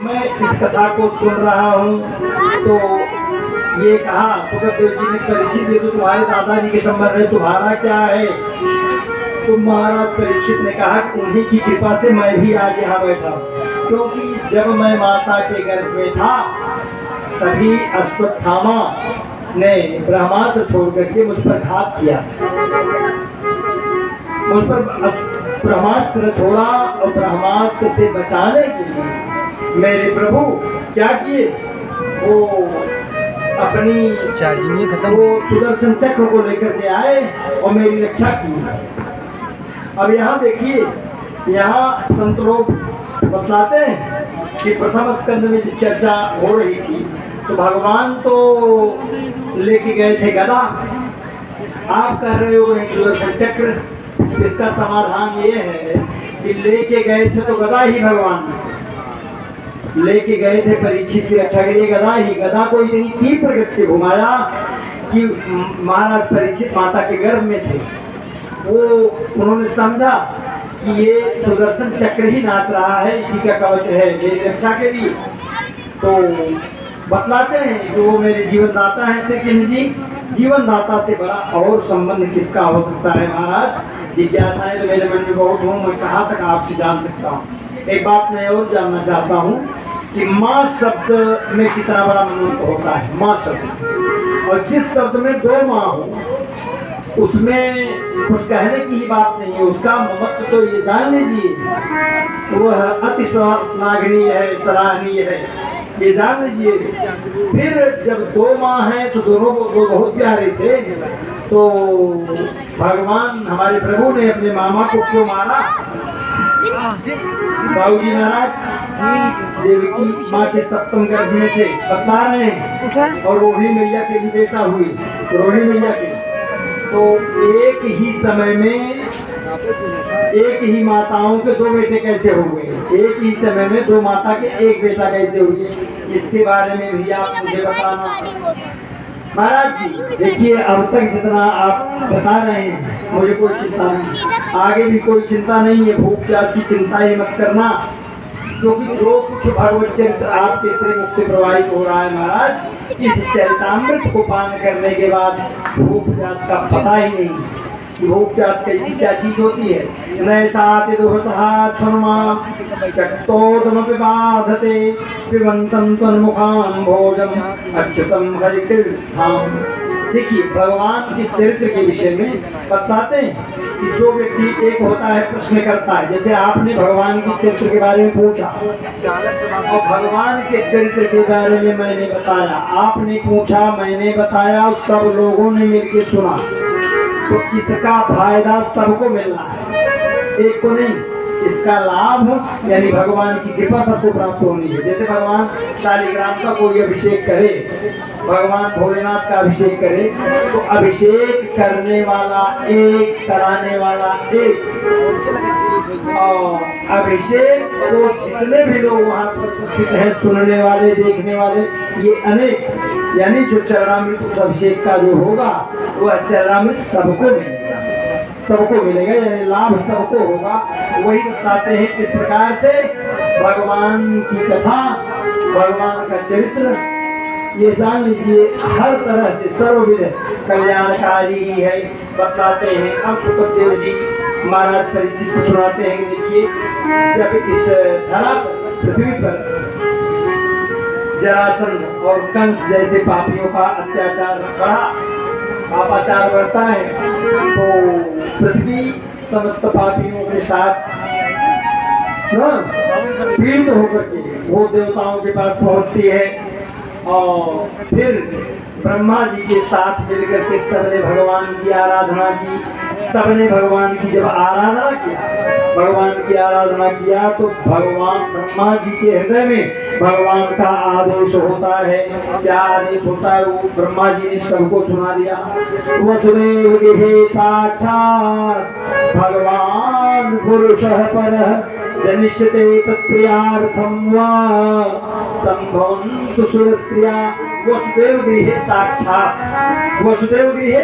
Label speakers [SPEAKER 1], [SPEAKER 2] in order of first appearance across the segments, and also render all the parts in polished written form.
[SPEAKER 1] मैं इस कथा को सुन रहा हूँ तो ये कहा सुखदेव जी ने, परीक्षित ये तो तुम्हारे दादाजी के संबंध है, तुम्हारा क्या है? तो महाराज परीक्षित ने कहा कि उन्हीं की कृपा से मैं भी आज यहाँ बैठा हूँ, क्योंकि जब मैं माता के गर्भ में था तभी अश्वत्थामा ने ब्रह्मास्त्र छोड़ करके मुझ पर घात किया। मुझ पर ब्रह्मास्त्र छोड़ा और ब्रह्मास्त्र से बचाने के लिए मेरे प्रभु क्या किए, वो अपनी वो सुदर्शन चक्र को लेकर के आए और मेरी रक्षा की। अब यहाँ देखिए, यहाँ संत लोग बतलाते हैं कि प्रथम स्कंद में जो चर्चा हो रही थी तो भगवान तो लेके गए थे गदा। आप कह रहे हो सुदर्शन चक्र, इसका समाधान ये है कि लेके गए थे तो गदा ही भगवान लेके गए थे परीक्षित की रक्षा के लिए गदा ही। गदा को इतनी तीव्र गति से घुमाया कि महाराज परीक्षित माता के गर्भ में थे। वो उन्होंने समझा कि ये सुदर्शन चक्र ही नाच रहा है, इसी का कवच है मेरी रक्षा के लिए। तो बतलाते हैं कि वो मेरे जीवन दाता है। श्री कृष्ण जी, जीवन दाता से बड़ा और संबंध किसका हो सकता है महाराज? जिज्ञासाएं तो मेरे मन में बहुत हूँ, मैं कहाँ तक आपसे जान सकता हूँ। एक बात मैं और जानना चाहता हूँ कि माँ शब्द में कितना बड़ा महत्व होता है। माँ शब्द, और जिस शब्द में दो माँ हो उसमें कुछ कहने की ही बात नहीं है, उसका महत्व तो ये जान लीजिए वह अति श्लाघनीय है, सराहनीय है, ये जान लीजिए। फिर जब दो माँ हैं तो दोनों वो बहुत प्यारे थे, तो भगवान हमारे प्रभु ने अपने मामा को क्यों मारा? बाबू जी महाराज देवकी माँ के सप्तम गर्भ में थे, बता रहे हैं, और रोहिणी मैया के भी बेटा हुई, रोहिणी मैया के। तो एक ही समय में एक ही माताओं के दो बेटे कैसे हो गए? एक ही समय में दो माता के एक बेटा कैसे हुए? इसके बारे में भी आप मुझे बताना महाराज जी। देखिए, अब तक जितना आप बता रहे हैं मुझे कोई चिंता नहीं, आगे भी कोई चिंता नहीं है। भूख प्यास की चिंता ही मत करना, क्योंकि जो कुछ भगवत चरित्र आपके श्रीमुख से प्रवाहित हो रहा है महाराज, इस चरितामृत को पान करने के बाद भूख प्यास का पता ही नहीं कि भूख प्यास कैसी क्या चीज होती है। नैषाति दुहतः क्षणमां चक्तोदमपि बाधते पिबन्तं तन्मुखां भोजम् अच्युतं हरितीर्थाम्। देखिए, भगवान के चरित्र के विषय में बताते हैं कि जो व्यक्ति एक होता है प्रश्न करता है, जैसे आपने भगवान के चरित्र के बारे में पूछा और भगवान के चरित्र के बारे में मैंने बताया, आपने पूछा मैंने बताया, सब लोगों ने मिलकर सुना, तो इसका फायदा सबको मिलना है, एक को नहीं। इसका लाभ यानी भगवान की कृपा सबको प्राप्त होनी है। जैसे भगवान शालिग्राम का कोई अभिषेक करे, भगवान भोलेनाथ का अभिषेक करे, तो अभिषेक करने वाला एक, कराने वाला एक, और अभिषेक को जितने भी लोग वहाँ पर उपस्थित हैं, सुनने वाले, देखने वाले, ये अनेक, यानी जो चरणामृत अभिषेक का जो होगा वह चरणामृत सबको मिलेगा, सबको मिलेगा, यानी लाभ सबको होगा। वही बताते हैं किस प्रकार से भगवान की कथा, भगवान का चरित्र, ये जान लीजिए हर तरह से सर्वविध कल्याणकारी है। बताते हैं अब सुखदेव जी महाराज परीक्षित को सुनाते हैं कि देखिए, जब इस धरा पृथ्वी पर जरासंध और कंस जैसे पापियों का अत्याचार बढ़ा, पापाचार बढ़ता है, तो पृथ्वी समस्त पापियों के साथ पीड़ित होकर के वो देवताओं के पास पहुंचती है, और फिर ब्रह्मा जी के साथ मिलकर के सबने भगवान की आराधना की। सबने भगवान की जब आराधना किया, भगवान की आराधना किया, तो भगवान ब्रह्मा जी के हृदय में भगवान का आदेश होता है। क्या आदेश होता है? वो ब्रह्मा जी ने सबको सुना दिया। वसुदेव गृहे साक्षात् भगवान पुरुषः परः जनिष्यते तत्प्रियार्थं वा संभवन्तु सुरस्त्रिया। वसुदेव गृहे साक्षात, वसुदेव गृहे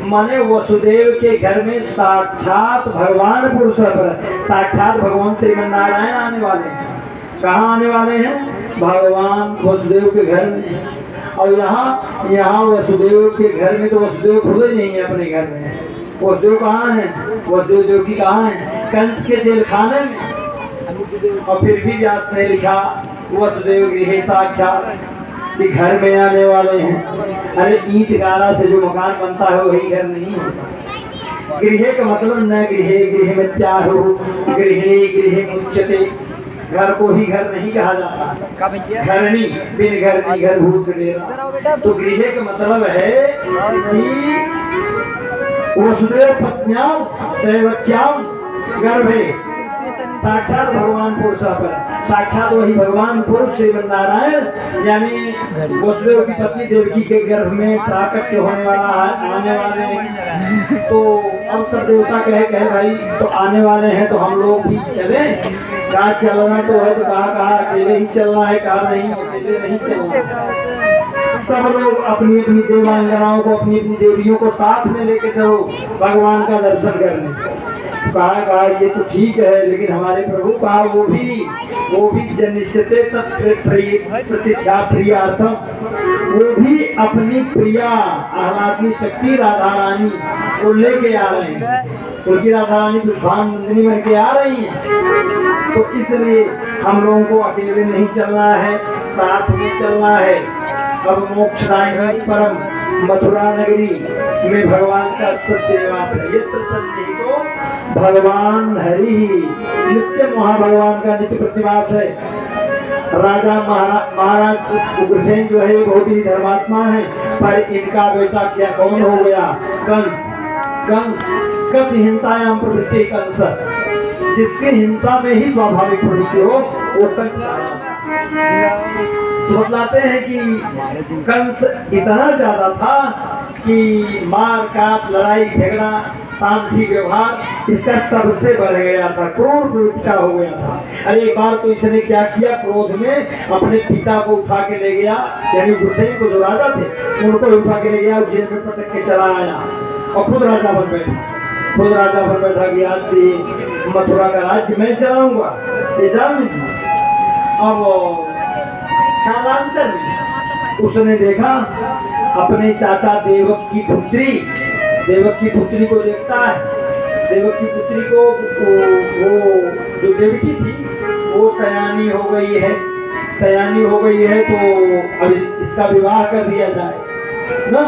[SPEAKER 1] माने वसुदेव के घर में साक्षात भगवान पुरुष पर, साक्षात भगवान श्रीमन नारायण आने वाले, कहाँ आने वाले हैं? भगवान वसुदेव के घर में। और यहाँ वसुदेव के घर में तो वसुदेव खुले नहीं है अपने घर में। वसुदेव कहाँ है? वसुदेव देवकी कहाँ है? कंस के जेल खाने में। और फिर भी व्यास ने लिखा वसुदेव गृह साक्षात कि घर में आने वाले हैं। अरे ईंट गारा से जो मकान बनता है वही घर नहीं होता। गृह का मतलब न गृह में त्याहो गृह मुच्यते। घर को ही घर नहीं कहा जाता। घरनी बिन घरनी घर भूत डेरा। तो गृह का मतलब है कि वसुदेव पत्न्याम दैवत्याम गर्भे साक्षात भगवान पुरुष पर। साक्षात वही भगवान पुरुष श्रीमन नारायण यानी वसुदेव की पत्नी देवकी के गर्भ में प्राकट्य होने वाला आने वाले हैं। तो अब सब देवता कहे भाई तो आने वाले हैं तो हम लोग भी चले। कहा चलना तो है तो कहा अकेले ही चलना है, कहा नहीं अकेले नहीं चलना। सब लोग अपनी अपनी देवांगनाओं को अपनी अपनी देवियों को साथ में लेके चलो भगवान का दर्शन करने। कहा ये तो ठीक है लेकिन हमारे प्रभु कहा वो भी जनिष्यते प्रतिष्ठा प्रियार्थम। वो भी अपनी प्रिया आह्लादनी शक्ति राधा रानी को लेके आ रहे हैं। क्योंकि राधा रानी पुष्पांजलि बन के आ रही है तो इसलिए हम लोगों को अकेले नहीं चलना है, साथ में चलना है। अब मोक्षदायी परम मथुरा नगरी में भगवान का सत्यवास है। ये तो भगवान हरि नित्य महाभगवान का नित्य प्रतिवास है। राजा महाराज उग्रसेन जो है बहुत ही धर्मात्मा है पर इनका बेटा क्या कौन हो गया? कंस हिंसायाम प्रवृत्ति कंस। जिसकी हिंसा में ही स्वाभाविक प्रवृत्ति हो वो कंस। तो बतलाते हैं कि कंस इतना ज्यादा था कि मार काट लड़ाई झगड़ा तामसी व्यवहार इसका सबसे बढ़ गया था। क्रोध प्रवृत्ति हो गया था। अरे एक बार तो इसने क्या किया, क्रोध में अपने पिता को उठा के ले गया यानी हुसैन को जो राजा थे उनको उठा के ले गया और जेल में पटक के चला आया और खुद राजा बन बैठा कि आज से मथुरा का राज्य मैं चलाऊंगा। ये जान लीजिए। अब कालांतर में उसने देखा अपने चाचा देवक की पुत्री को देखता है। देवक की पुत्री को वो जो देवकी थी वो सयानी हो गई है तो अब इसका विवाह कर दिया जाए ना।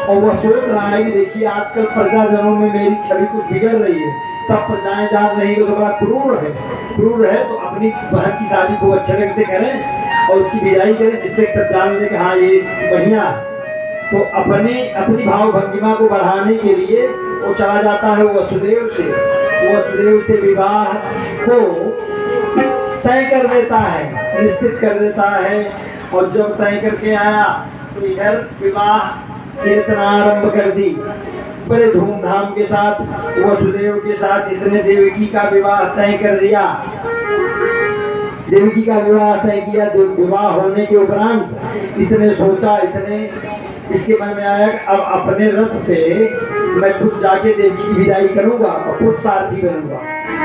[SPEAKER 1] और वह सोच रहा है कि देखिए आजकल प्रजाजनों में मेरी छवि कुछ बिगड़ रही है। सब प्रजाएं जान रही है तो बड़ा क्रूर है तो अपनी बहन की शादी को अच्छे ढंग से करें और उसकी विदाई करें जिससे सब जान ले कि हाँ ये बढ़िया। तो अपनी भाव भंगिमा को बढ़ाने के लिए वो चला जाता है वसुदेव से विवाह को तय कर देता है, निश्चित कर देता है। और जब तय करके आया तो इधर विवाह की रचना आरंभ कर दी बड़े धूमधाम के साथ। वसुदेव के साथ इसने देवकी का विवाह तय कर दिया। देवकी का विवाह तय किया। विवाह होने के उपरांत इसने सोचा, इसके मन में आया अब अपने रथ पे मैं खुद जाके देवकी की विदाई करूंगा और खुद सारथी बनूंगा।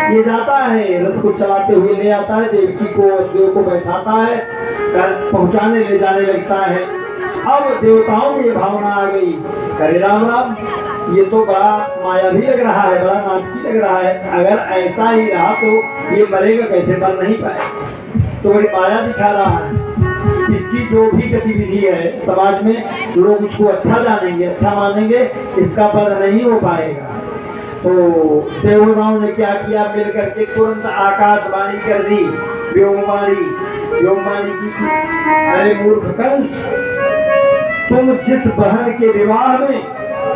[SPEAKER 1] ये जाता है रथ को चलाते हुए ले आता है देवकी को, वसुदेव को बैठाता है, पहुंचाने ले जाने लगता है। अब देवताओं में ये भावना आ गई, करे राम राम ये तो बड़ा माया भी लग रहा है, बड़ा नाटकी लग रहा है। अगर ऐसा ही रहा तो ये मरेगा कैसे, मर नहीं पाए तो बड़ी माया दिखा रहा है। इसकी जो भी गतिविधि है समाज में लोग उसको अच्छा जानेंगे, अच्छा मानेंगे, इसका पद नहीं हो पाएगा। तो देवताओं ने क्या किया, मिल करके तुरंत आकाशवाणी कर दी, व्योमवाणी की। अरे मूर्ख कंस, तुम जिस बहन के विवाह में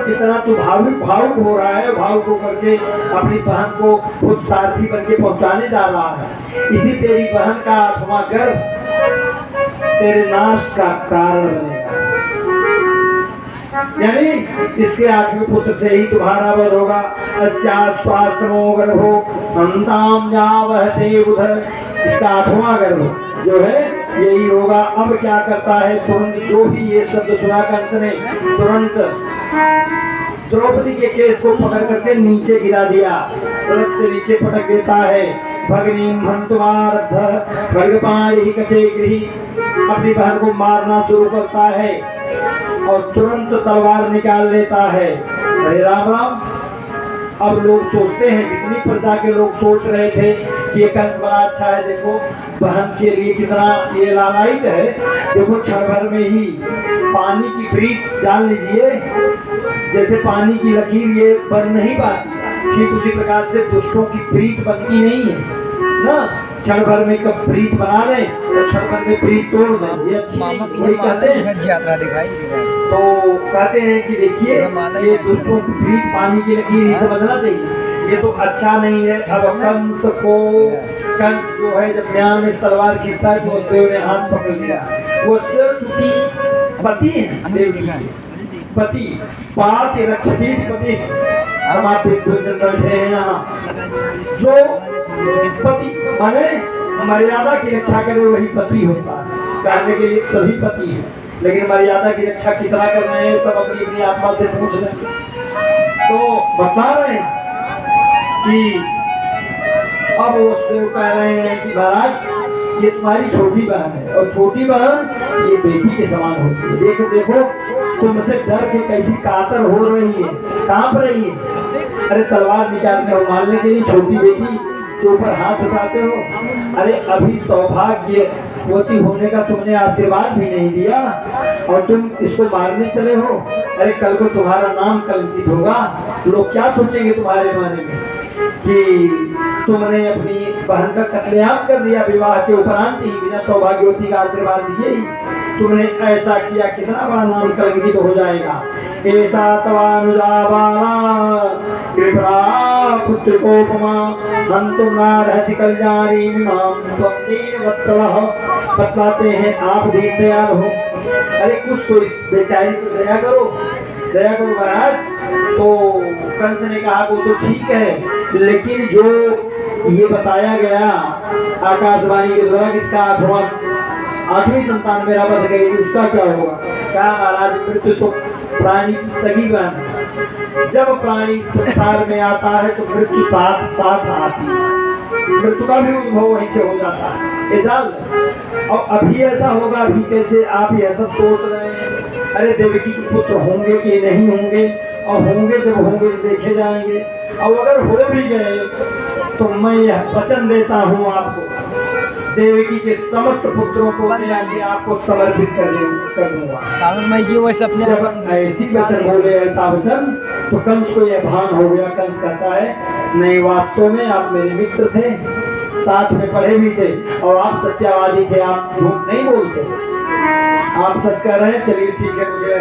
[SPEAKER 1] इतना तू भावुक हो रहा है, भावुक होकर के अपनी बहन को खुद सारथी बन के पहुंचाने जा रहा है, इसी तेरी बहन का 8वां गर्भ तेरे नाश का कारण बनेगा। यानी इसके 8वें पुत्र से ही तुम्हारा वध होगा। अस्यास्वास्तमो गर्भो अंताम यावहसे उधर। इसका 8वां गर्भ जो है यही होगा। अब क्या करता है, तुरंत जो भी ये शब्द सुना कंस ने तुरंत द्रौपदी के केस को पकड़ करके नीचे गिरा दिया, तुरंत से नीचे पटक देता है। भगनी हंतुमारब्ध खड्गपाणि कचे गृही, अपनी बहन को मारना शुरू करता है और तुरंत तलवार निकाल लेता है। अरे राम राम। अब लोग सोचते हैं, कितनी प्रजा के लोग सोच रहे थे कि ये कंस बड़ा अच्छा है, देखो बहन के लिए कितना ये लालायित है, देखो क्षण भर में ही पानी की प्रीत, जान लीजिए जैसे पानी की लकीर ये बन नहीं पाती, ठीक उसी प्रकार से दुष्टों की प्रीत बनती नहीं है ना। क्षण भर में कब प्रीत बना ले तो क्षण भर में प्रीत तोड़ दें, ये अच्छी वही कहते हैं।
[SPEAKER 2] यात्रा दिखाई
[SPEAKER 1] तो कहते हैं कि देखिए ये दुष्टों की प्रीत पानी की लकीर ही समझना चाहिए, ये तो अच्छा नहीं है। अब कंस जो है जब म्यान में तलवार खींचता है तो देव ने हाथ पकड़ लिया। वो चूंकि पति है, देव की पति पास रक्षती पति, समाप्त बैठे हैं यहाँ। जो पति माने मर्यादा की रक्षा करे वही पति होता है, कहने के लिए सभी पति है, लेकिन मर्यादा की रक्षा कितना कर रहे हैं सब अपनी अपनी आत्मा से पूछ रहे हैं। तो बता रहे हैं कि अब वो कह रहे हैं कि महाराज ये तुम्हारी छोटी बहन है और छोटी बहन ये बेटी के समान होती है। देखो देखो तुमसे डर के कैसी कातर हो रही है, कांप रही है। अरे तलवार निकालने और मारने के लिए छोटी बेटी के ऊपर हाथ उठाते हो। अरे अभी सौभाग्यवती होने का तुमने आशीर्वाद भी नहीं दिया और तुम इसको मारने चले हो। अरे कल को तुम्हारा नाम कलंकित होगा, लोग क्या सोचेंगे तुम्हारे बारे में कि तुमने अपनी बहन का कत्लेआम कर दिया विवाह के उपरांत ही, बिना सौभाग्यवती का आशीर्वाद दिए ही तुमने ऐसा किया, कितना बड़ा नाम कलंकित हो जाएगा। ऐसा तवानुजाबाला कृपा पुत्र कोपमा हंतु नारहसि कल्याणी माम त्वं वत्सलः। बतलाते हैं आप दीन दयाल हो, अरे कुछ तो इस बेचारी को दया करो, दया करो महाराज। तो कंस ने कहा वो तो ठीक है, लेकिन जो ये बताया गया आकाशवाणी के द्वारा किसका आठवीं संतान मेरा बच गई, उसका क्या होगा? क्या महाराज मृत्यु तो प्राणी की सगी बहन है, जब प्राणी संसार में आता है तो मृत्यु साथ साथ आती है, मृत्यु का भी उद्भव वहीं से हो जाता है। और अभी ऐसा होगा, अभी कैसे आप यह सब सोच रहे हैं? अरे देवकी के पुत्र होंगे कि नहीं होंगे, और होंगे जब होंगे तो देखे जाएंगे। और अगर हो भी गए तो मैं यह वचन देता हूँ आपको, देवकी के समस्त पुत्रों को मैं आगे आपको समर्पित कर दूंगा। जब ऐसी वचन हो गए, ऐसा वचन, तो कंस को यह भान हो गया। कंस कहता है नहीं, वास्तव में आप मेरे मित्र थे, साथ में पढ़े भी थे और आप सत्यवादी थे, आप झूठ नहीं बोलते, आप सच कह रहे हैं। चलिए ठीक है, मुझे